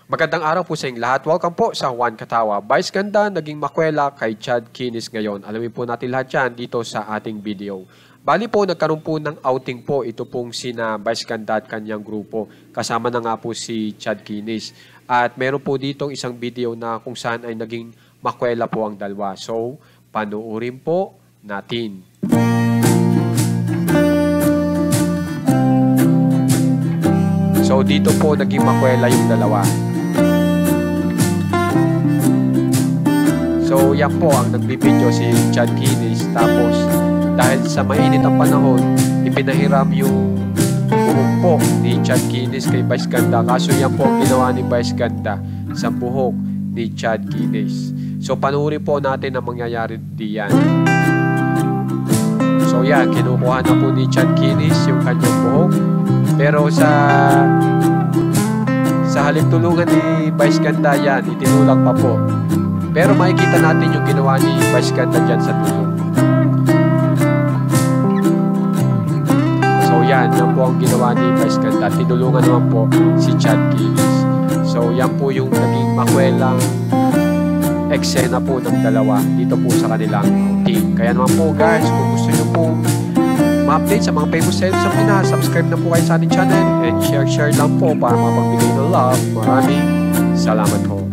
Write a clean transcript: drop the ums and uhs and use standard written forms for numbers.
Magandang araw po sa inyong lahat. Welcome po sa Juan Katawa. Vice ganda naging makwela kay Chad Kinis ngayon. Alamin po natin lahat yan dito sa ating video. Bali po, nagkaroon po ng outing po ito pong sina Vice ganda at kanyang grupo. Kasama na nga po si Chad Kinis. At meron po dito isang video na kung saan ay naging makwela po ang dalawa. So, panuorin po natin. So, dito po naging makwela yung dalawa. So, yan po ang nagbibideo si Chad Kinis. Tapos, dahil sa mainit ang panahon, ipinahiram yung buhok po ni Chad Kinis kay Vice ganda. Kaso yan po ang ginawa ni Vice ganda sa buhok ni Chad Kinis. So, panuorin po natin ang mangyayari diyan. So, yan. Kinukuha na po ni Chad Kinis yung kanyang buhok. Pero sa halip tulungan ni Vice ganda yan, itinulak pa po. Pero makikita natin yung ginawa ni Vice ganda dyan sa tulong. So yan po ang ginawa ni Vice ganda. Tinulungan naman po si Chad Kinis. So yan po yung naging makwelang eksena po ng dalawa dito po sa kanilang outing. Kaya naman po guys, kung gusto nyo po ma-update sa mga famous celebs sa Pinas, subscribe na po kayo sa ating channel and share lang po para mapagbigay ng love. Maraming salamat po.